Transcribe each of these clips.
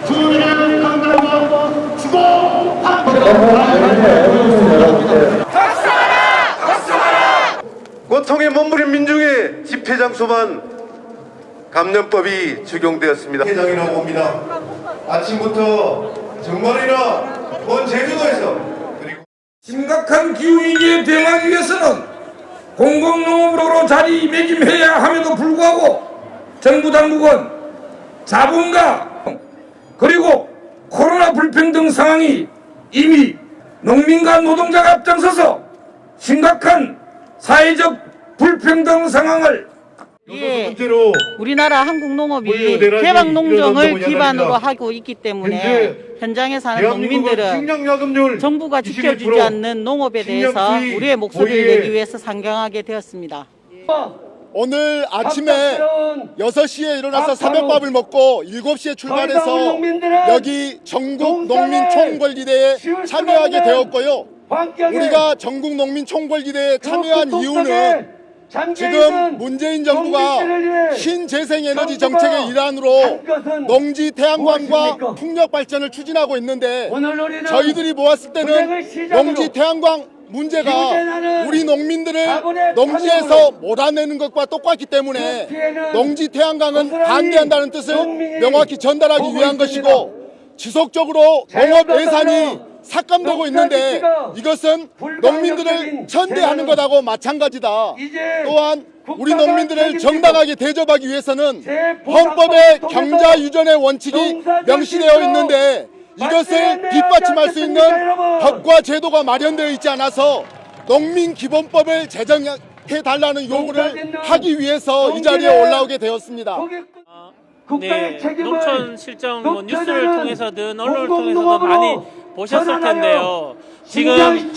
주민을 강간하고 주고 고통에 머무른 민중의 집회 장소만 감염법이 적용되었습니다. 회장이라고 봅니다. 아침부터 정말이나 먼 제주도에서 그리고 심각한 기후위기에 대응하기 위해서는 공공농업으로 자리매김해야 함에도 불구하고 정부 당국은 자본가 그리고 코로나 불평등 상황이 이미 농민과 노동자가 앞장서서 심각한 사회적 불평등 상황을 예, 우리나라 한국농업이 개방농정을 기반으로 하고 있기 때문에 현장에 사는 농민들은 정부가 지켜주지 않는 농업에 대해서 우리의 목소리를 내기 위해서 상경하게 되었습니다. 오늘 아침에 6시에 일어나서 새벽밥을 먹고 7시에 출발해서 여기 전국농민총궐리대에 참여하게 되었고요. 우리가 전국농민총궐리대에 참여한 이유는 지금 문재인 정부가 신재생에너지 정책의 일환으로 농지 태양광과 풍력 발전을 추진하고 있는데 저희들이 보았을 때는 농지 태양광 문제가 우리 농민들을 농지에서 몰아내는 것과 똑같기 때문에 농지 태양광은 반대한다는 뜻을 명확히 전달하기 위한 것이고 지속적으로 농업 예산이 삭감되고 있는데 이것은 농민들을 천대하는 것하고 마찬가지다. 또한 우리 농민들을 정당하게 대접하기 위해서는 헌법에 경자유전의 원칙이 명시되어 있는데 이것을 뒷받침할 수 있는 법과 제도가 마련되어 있지 않아서 농민기본법을 제정해달라는 요구를 하기 위해서 이 자리에 올라오게 되었습니다. 네, 농촌 실정 뉴스를 통해서든 언론을 통해서도 많이 보셨을 텐데요. 지금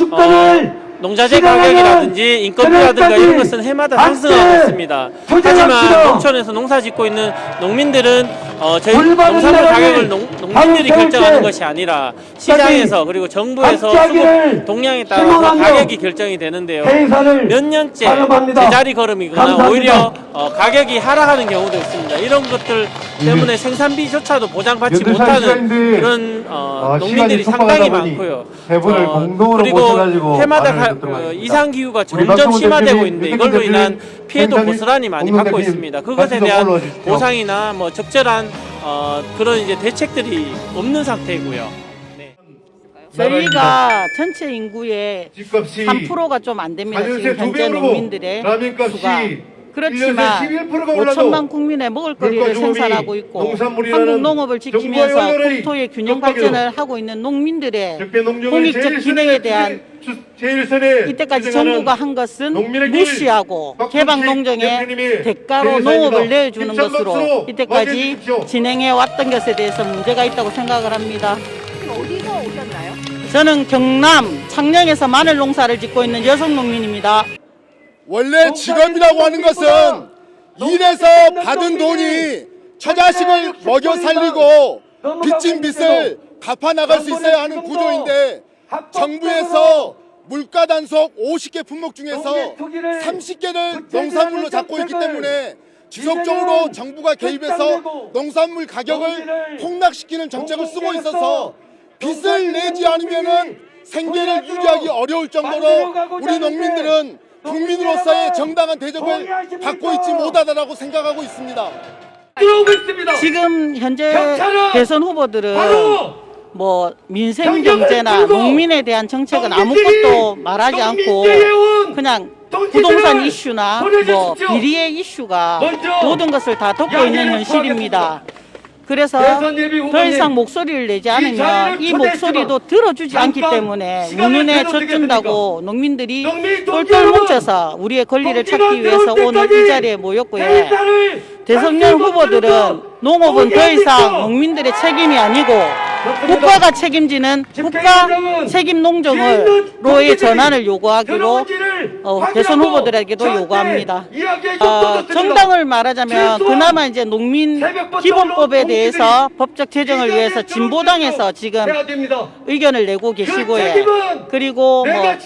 농자재 가격이라든지 인건비라든가 이런 것은 해마다 상승하고 있습니다. 하지만 농촌에서 농사 짓고 있는 농민들은 저희 농산물 가격을 농민들이 결정하는 것이 아니라 시장에서 그리고 정부에서 수급 동향에 따라서 가격이 결정이 되는데요. 몇 년째 제자리 걸음이거나 오히려 가격이 하락하는 경우도 있습니다. 이런 것들 때문에 생산비조차도 보장받지 못하는 그런 농민들이 상당히 많고요. 그리고 해마다 이상기후가 점점 심화되고 있는데 이걸로 인한 피해도 고스란히 많이 받고 있습니다. 그것에 대한 보상이나 뭐 적절한 그런 이제 대책들이 없는 상태이고요. 네. 저희가 전체 인구의 3%가 좀 안 됩니다. 지금 현재 농민들의 수가. 그렇지만 5천만 국민의 먹을거리를 생산하고 있고 한국 농업을 지키면서 국토의 균형 발전을 하고 있는 농민들의 공익적 기능에 대한 이때까지 정부가 한 것은 무시하고 개방농정의 대가로 농업을 내주는 것으로 이때까지 진행해 왔던 것에 대해서 문제가 있다고 생각을 합니다. 어디서 오셨나요? 저는 경남 창녕에서 마늘 농사를 짓고 있는 여성 농민입니다. 원래 직업이라고 하는 것은 일해서 받은 돈이 처자식을 먹여 살리고 빚진 빚을 갚아 나갈 수 있어야 하는 구조인데 정부에서 물가 단속 50개 품목 중에서 30개를 농산물로 잡고 있기 때문에 지속적으로 정부가 개입해서 농산물 가격을 폭락시키는 정책을 쓰고 있어서 빚을 내지 않으면은 생계를 유지하기 어려울 정도로 우리 농민들은 국민으로서의 정당한 대접을 받고 있지 못하다라고 생각하고 있습니다. 지금 현재 대선 후보들은 뭐 민생 경제나 농민에 대한 정책은 아무것도 말하지 않고 그냥 부동산 이슈나 뭐 비리의 이슈가 모든 것을 다 덮고 있는 현실입니다. 그래서 더 이상 목소리를 내지 않으면 이 목소리도 들어주지 않기 때문에 운운에 젖준다고 농민들이 똘똘 뭉쳐서 우리의 권리를 찾기 위해서 오늘 이 자리에 모였고요. 대선령 후보들은 농업은 더 이상 농민들의 책임이 아니고 국가가 책임지는 국가 책임 농정으로의 전환을 요구하기로 대선 후보들에게도 요구합니다. 정당을 말하자면 그나마 이제 농민 기본법에 대해서 법적 제정을 위해서 진보당에서 지금 의견을 내고 계시고요. 그리고 뭐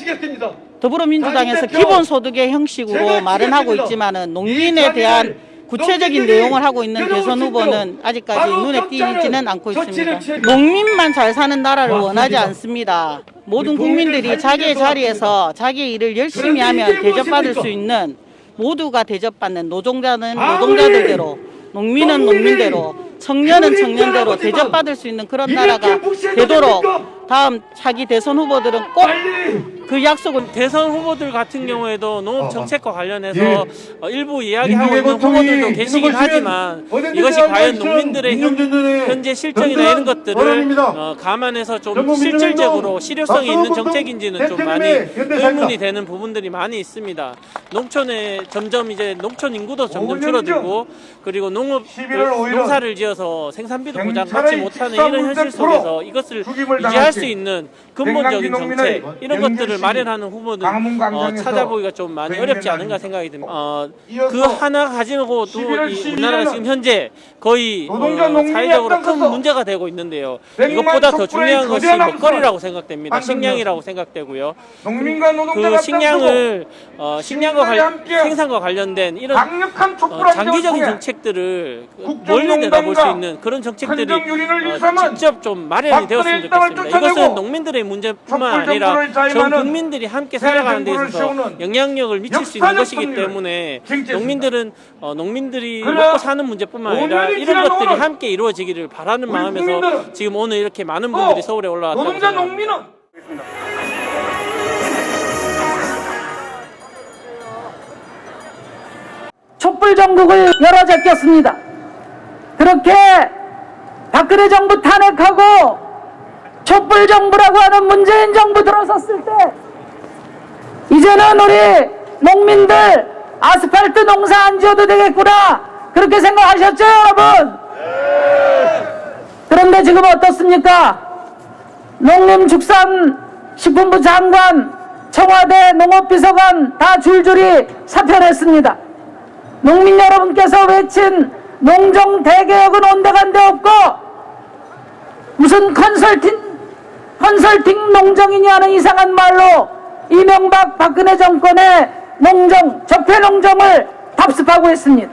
더불어민주당에서 기본소득의 형식으로 말은 하고 있지만은 농민에 대한 구체적인 내용을 하고 있는 대선 후보는 아직까지 눈에 띄지는 않고 있습니다. 농민만 잘 사는 나라를 원하지 않습니다. 모든 국민들이 자기의 자리에서 자기의 일을 열심히 하면 대접받을 수 있는, 모두가 대접받는, 노동자는 노동자들대로, 농민은 농민대로, 청년은 청년대로 대접받을 수 있는 그런 나라가 되도록 다음 차기 대선 후보들은 꼭 그 약속을. 대선 후보들 같은 경우에도 농업 정책과 관련해서 일부 이야기하고 있는 후보들도 계시긴 하지만 이것이 과연 농민들의 현재 실정이나 이런 것들을 감안해서 좀 실질적으로 실효성이 있는 정책인지는 좀 많이 의문이 되는 부분들이 많이 있습니다. 농촌에 점점 이제 농촌 인구도 점점 줄어들고, 그리고 농사를 지어서 생산비도 보장 받지 못하는 이런 현실 속에서 이것을 유지할 수 있는 근본적인 정책, 이런 것들을 마련하는 후보는 찾아보기가 좀 많이 어렵지 않은가 생각이 듭니다. 그 하나 가지고도 이 우리나라가 지금 현재 거의 사회적으로 큰 문제가 되고 있는데요. 이것보다 더 중요한 것이 먹거리라고 생각됩니다. 식량이라고 생각되고요. 그 식량과 생산과 관련된 이런 장기적인 정책들을 멀리 내다볼 수 있는 그런 정책들이 직접 좀 마련이 되었으면 좋겠습니다. 이것은 농민들의 문제뿐만 아니라 전 국민들이 함께 살아가는 데 있어서 영향력을 미칠 수 있는 것이기 때문에 농민들이 먹고 사는 문제뿐만 아니라 이런 것들이 함께 이루어지기를 바라는 마음에서 지금 오늘 이렇게 많은 분들이 서울에 올라왔다고 생각합니다. 촛불 전국을 열어 제꼈습니다. 그렇게 박근혜 정부 탄핵하고 촛불 정부라고 하는 문재인 정부 들어섰을 때 이제는 우리 농민들 아스팔트 농사 안 지어도 되겠구나, 그렇게 생각하셨죠, 여러분? 그런데 지금 어떻습니까? 농림축산식품부 장관, 청와대 농업비서관 다 줄줄이 사퇴를 했습니다. 농민 여러분께서 외친 농정 대개혁은 온데간데 없고 무슨 컨설팅 농정이냐 하는 이상한 말로 이명박 박근혜 정권의 농정, 적폐농정을 답습하고 있습니다.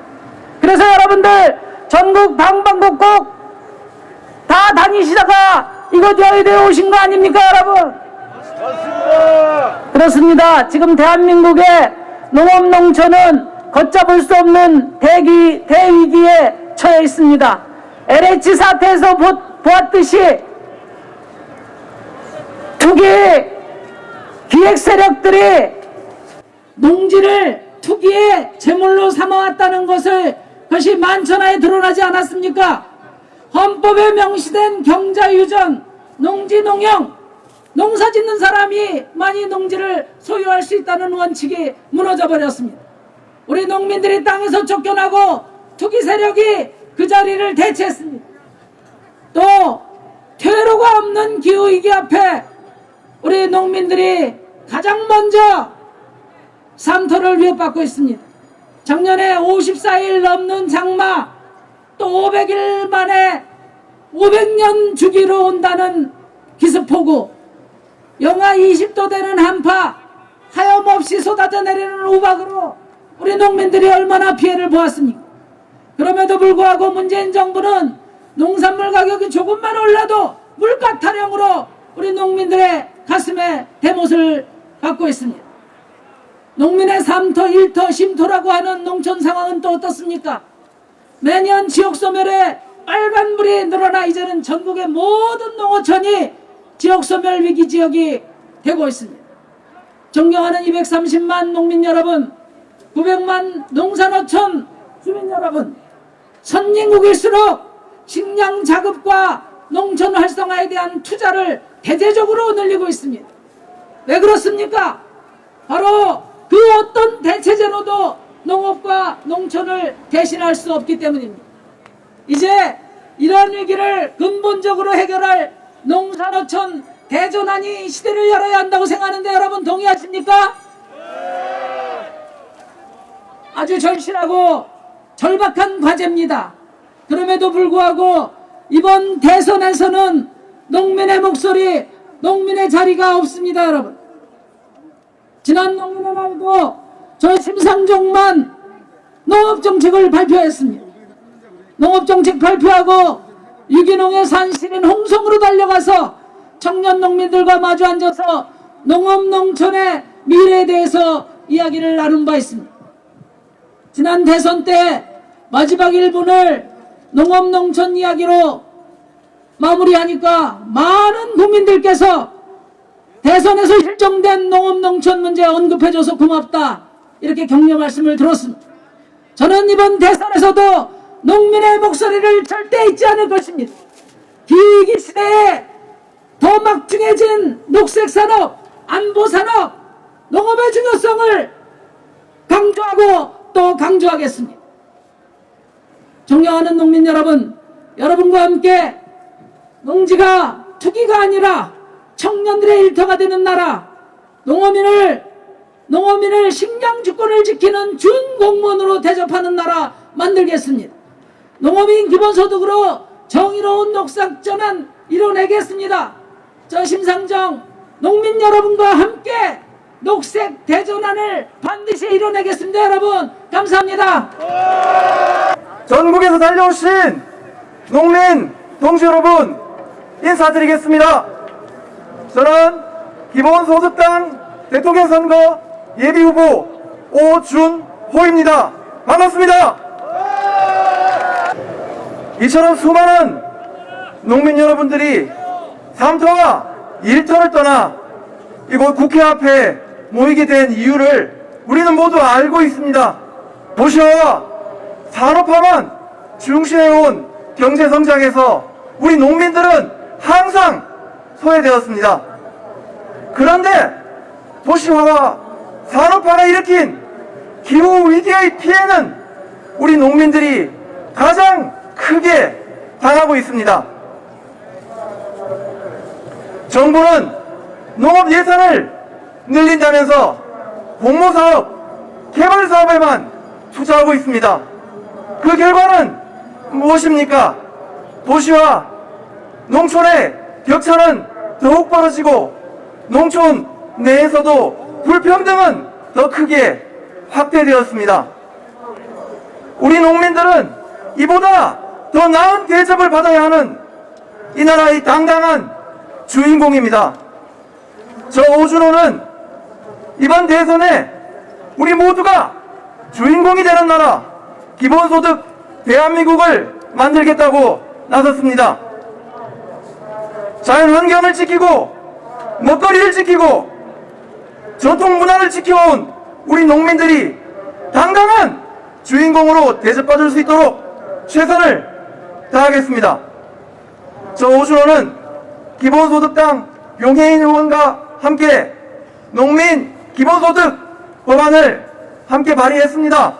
그래서 여러분들 전국 방방곡곡 다 다니시다가 이곳 여의도에 오신 거 아닙니까, 여러분? 맞습니다. 그렇습니다. 지금 대한민국의 농업 농촌은 걷잡을 수 없는 대위기에 처해 있습니다. LH 사태에서 보았듯이 투기 기획 세력들이 농지를 투기의 제물로 삼아왔다는 것이 만천하에 드러나지 않았습니까? 헌법에 명시된 경자유전, 농지농형, 농사 짓는 사람이 많이 농지를 소유할 수 있다는 원칙이 무너져 버렸습니다. 우리 농민들이 땅에서 쫓겨나고 투기 세력이 그 자리를 대체했습니다. 또 퇴로가 없는 기후위기 앞에 우리 농민들이 가장 먼저 삼토를 위협받고 있습니다. 작년에 54일 넘는 장마, 또 500일 만에 500년 주기로 온다는 기습폭우, 영하 20도 되는 한파, 하염없이 쏟아져 내리는 우박으로 우리 농민들이 얼마나 피해를 보았습니까? 그럼에도 불구하고 문재인 정부는 농산물 가격이 조금만 올라도 물가 타령으로 우리 농민들의 가슴에 대못을 받고 있습니다. 농민의 3토, 1토, 심토라고 하는 농촌 상황은 또 어떻습니까? 매년 지역소멸에 빨간불이 늘어나 이제는 전국의 모든 농어촌이 지역소멸 위기 지역이 되고 있습니다. 존경하는 230만 농민 여러분, 900만 농산어촌 주민 여러분, 선진국일수록 식량 자급과 농촌 활성화에 대한 투자를 대대적으로 늘리고 있습니다. 왜 그렇습니까? 바로 그 어떤 대체제로도 농업과 농촌을 대신할 수 없기 때문입니다. 이제 이러한 위기를 근본적으로 해결할 농산어촌 대전환이 시대를 열어야 한다고 생각하는데 여러분 동의하십니까? 아주 절실하고 절박한 과제입니다. 그럼에도 불구하고 이번 대선에서는 농민의 목소리, 농민의 자리가 없습니다, 여러분. 지난 농민의 날도 저 심상정만 농업정책을 발표했습니다. 농업정책 발표하고 유기농의 산실인 홍성으로 달려가서 청년 농민들과 마주 앉아서 농업농촌의 미래에 대해서 이야기를 나눈 바 있습니다. 지난 대선 때 마지막 1분을 농업농촌 이야기로 마무리하니까 많은 국민들께서 대선에서 실종된 농업농촌 문제 언급해줘서 고맙다, 이렇게 격려 말씀을 들었습니다. 저는 이번 대선에서도 농민의 목소리를 절대 잊지 않을 것입니다. 기후위기 시대에 더 막중해진 녹색산업, 안보산업, 농업의 중요성을 강조하고 또 강조하겠습니다. 존경하는 농민 여러분, 여러분과 함께 농지가 투기가 아니라 청년들의 일터가 되는 나라, 농어민을 식량주권을 지키는 준공무원으로 대접하는 나라 만들겠습니다. 농어민 기본소득으로 정의로운 녹색전환 이뤄내겠습니다. 저 심상정 농민 여러분과 함께 녹색 대전환을 반드시 이뤄내겠습니다. 여러분 감사합니다. 전국에서 달려오신 농민 동지 여러분 인사드리겠습니다. 저는 기본소득당 대통령 선거 예비후보 오준호입니다. 반갑습니다. 이처럼 수많은 농민 여러분들이 3터와 1터를 떠나 이곳 국회 앞에 모이게 된 이유를 우리는 모두 알고 있습니다. 도시화와 산업화만 중시해온 경제성장에서 우리 농민들은 항상 소외되었습니다. 그런데 도시화와 산업화가 일으킨 기후위기의 피해는 우리 농민들이 가장 크게 당하고 있습니다. 정부는 농업 예산을 늘린다면서 공모사업, 개발사업에만 투자하고 있습니다. 그 결과는 무엇입니까? 도시와 농촌의 격차는 더욱 벌어지고 농촌 내에서도 불평등은 더 크게 확대되었습니다. 우리 농민들은 이보다 더 나은 대접을 받아야 하는 이 나라의 당당한 주인공입니다. 저 오준호는 이번 대선에 우리 모두가 주인공이 되는 나라, 기본소득 대한민국을 만들겠다고 나섰습니다. 자연환경을 지키고 먹거리를 지키고 전통문화를 지켜온 우리 농민들이 당당한 주인공으로 대접받을 수 있도록 최선을 다하겠습니다. 저 오준호는 기본소득당 용해인 의원과 함께 농민 기본소득 법안을 함께 발의했습니다.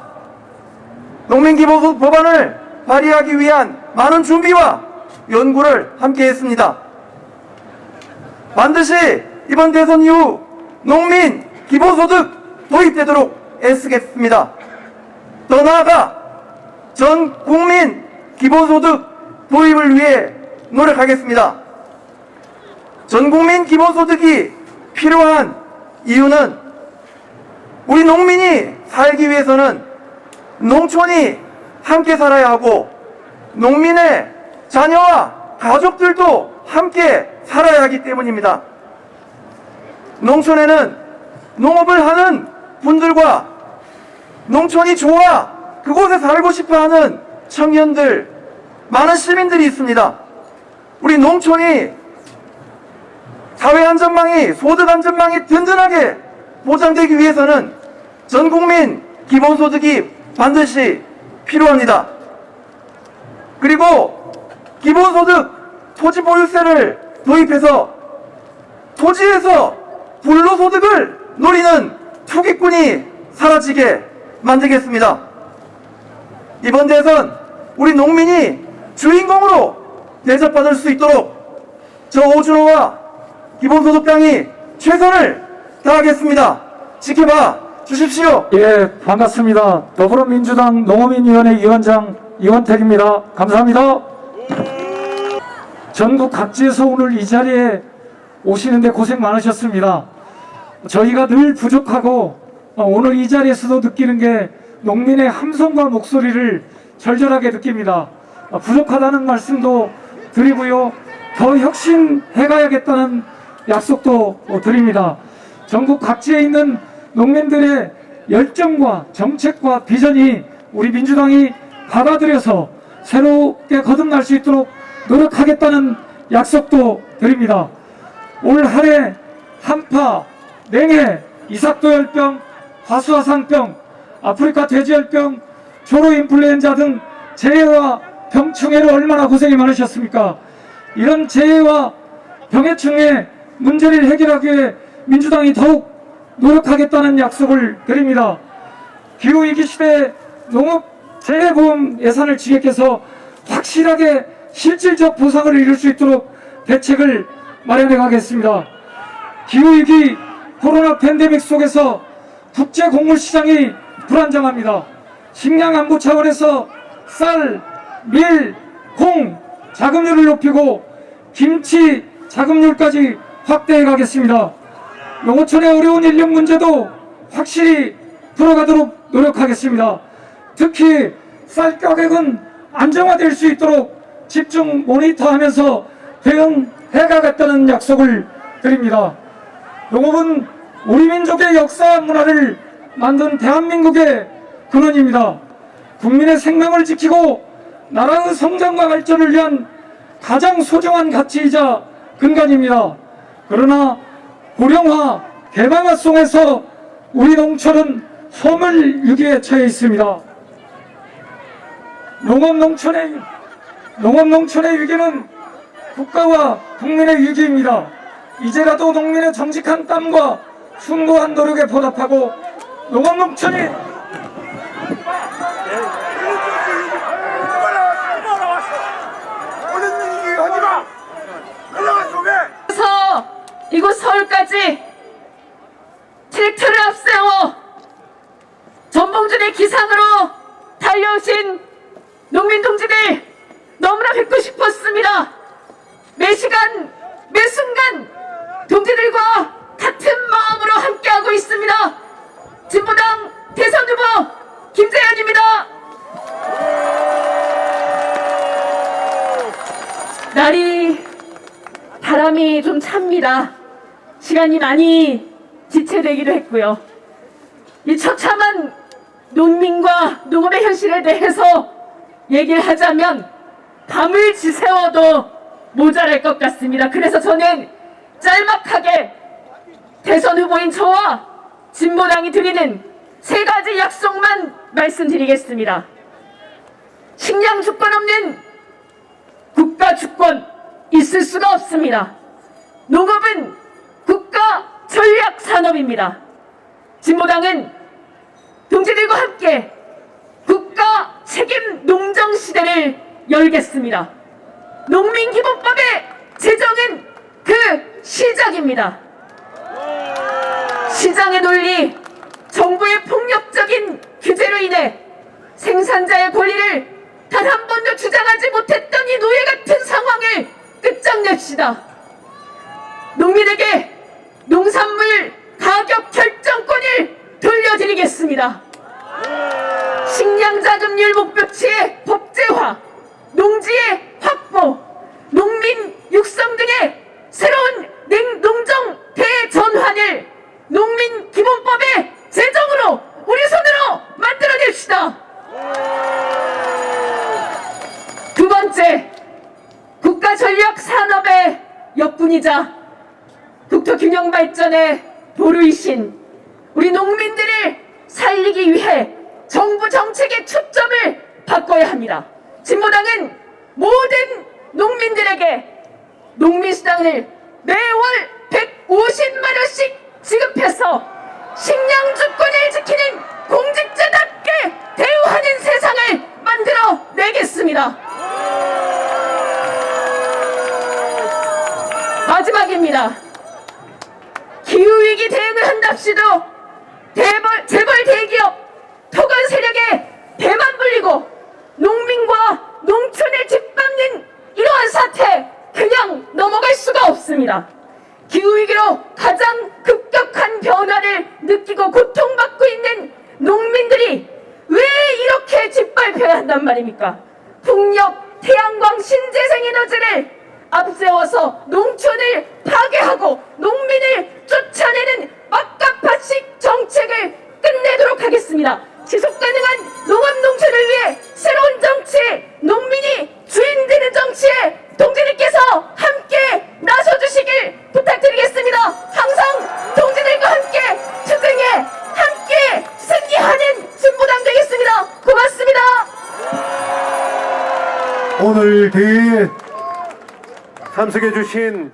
농민 기본소득 법안을 발의하기 위한 많은 준비와 연구를 함께 했습니다. 반드시 이번 대선 이후 농민 기본소득 도입되도록 애쓰겠습니다. 더 나아가 전 국민 기본소득 도입을 위해 노력하겠습니다. 전 국민 기본소득이 필요한 이유는 우리 농민이 살기 위해서는 농촌이 함께 살아야 하고 농민의 자녀와 가족들도 함께 살아야 하기 때문입니다. 농촌에는 농업을 하는 분들과 농촌이 좋아 그곳에 살고 싶어하는 청년들, 많은 시민들이 있습니다. 우리 농촌이 사회안전망이, 소득안전망이 든든하게 보장되기 위해서는 전국민 기본소득이 반드시 필요합니다. 그리고 기본소득 토지보유세를 도입해서 토지에서 불로소득을 노리는 투기꾼이 사라지게 만들겠습니다. 이번 대선 우리 농민이 주인공으로 대접받을 수 있도록 저 오준호와 기본소득당이 최선을 다하겠습니다. 지켜봐 주십시오. 예, 반갑습니다. 더불어민주당 농어민위원회 위원장 이원택입니다. 감사합니다. 전국 각지에서 오늘 이 자리에 오시는데 고생 많으셨습니다. 저희가 늘 부족하고 오늘 이 자리에서도 느끼는 게 농민의 함성과 목소리를 절절하게 느낍니다. 부족하다는 말씀도 드리고요. 더 혁신해 가야겠다는 약속도 드립니다. 전국 각지에 있는 농민들의 열정과 정책과 비전이 우리 민주당이 받아들여서 새롭게 거듭날 수 있도록 노력하겠다는 약속도 드립니다. 올 한 해 한파, 냉해, 이삭도열병, 화수화상병, 아프리카 돼지열병, 조로인플루엔자 등 재해와 병충해로 얼마나 고생이 많으셨습니까? 이런 재해와 병해충의 문제를 해결하기 위해 민주당이 더욱 노력하겠다는 약속을 드립니다. 기후위기 시대 농업재해보험 예산을 지획해서 확실하게 실질적 보상을 이룰 수 있도록 대책을 마련해 가겠습니다. 기후위기 코로나 팬데믹 속에서 국제 곡물 시장이 불안정합니다. 식량 안보 차원에서 쌀, 밀, 콩 자급률을 높이고 김치 자급률까지 확대해 가겠습니다. 농어촌의 어려운 인력 문제도 확실히 풀어가도록 노력하겠습니다. 특히 쌀 가격은 안정화될 수 있도록 집중 모니터하면서 대응해 가겠다는 약속을 드립니다. 농업은 우리 민족의 역사와 문화를 만든 대한민국의 근원입니다. 국민의 생명을 지키고 나라의 성장과 발전을 위한 가장 소중한 가치이자 근간입니다. 그러나 고령화, 개방화 속에서 우리 농촌은 소멸위기에 처해 있습니다. 농업농촌의 위기는 국가와 국민의 위기입니다. 이제라도 농민의 정직한 땀과 숭고한 노력에 보답하고 농업농촌이 그래서 이곳 서울까지 트랙터를 앞세워 전봉준의 기상으로 달려오신 농민 동지들 너무나 뵙고 싶었습니다. 매 시간 매 순간 동지들과 같은 마음으로 함께하고 있습니다. 진보당 대선 후보 김재현입니다. 날이 바람이 좀 찹니다. 시간이 많이 지체되기도 했고요. 이 처참한 농민과 농업의 현실에 대해서 얘기를 하자면 밤을 지새워도 모자랄 것 같습니다. 그래서 저는 짤막하게 대선 후보인 저와 진보당이 드리는 세 가지 약속만 말씀드리겠습니다. 식량 주권 없는 국가 주권 있을 수가 없습니다. 농업은 국가 전략 산업입니다. 진보당은 동지들과 함께 국가 책임 농정 시대를 열겠습니다. 농민기본법의 제정은 그 시작입니다. 시장의 논리, 정부의 폭력적인 규제로 인해 생산자의 권리를 단 한 번도 주장하지 못했던 이 노예 같은 상황을 끝장냅시다. 농민에게 농산물 가격 결정권을 돌려드리겠습니다. 식량자급률 목표치의 법제화, 농지의 확보, 농민 육성 등의 새로운 농정 대전환을 농민기본법의 제정으로 우리 손으로 만들어냅시다. 두 번째, 국가전략산업의 역군이자 국토균형발전의 보루이신 우리 농민들을 살리기 위해 정부 정책의 초점을 바꿔야 합니다. 진보당은 모든 농민들에게 농민수당을 매월 150만원씩 지급해서 식량주권을 지키는 공직자답게 대우하는 세상을 만들어 내겠습니다. 마지막입니다. 기후위기 대응을 한답시도 재벌 대기업 토건 세력에 배만 불리고 농민과 농촌을 짓밟는 이러한 사태 그냥 넘어갈 수가 없습니다. 기후위기로 가장 급격한 변화를 느끼고 고통받고 있는 농민들이 왜 이렇게 짓밟혀야 한단 말입니까? 풍력, 태양광, 신재생 에너지를 앞세워서 농촌을 파괴하고 농민을 쫓아내는 막가파식 정책을 끝내도록 하겠습니다. 지속가능한 농업농촌을 위해 새로운 정치, 농민이 주인 되는 정치에 동지들께서 함께 나서주시길 부탁드리겠습니다. 항상 동지들과 함께 투쟁에 함께 승리하는 진보당 되겠습니다. 고맙습니다. 오늘 대회에 참석해 주신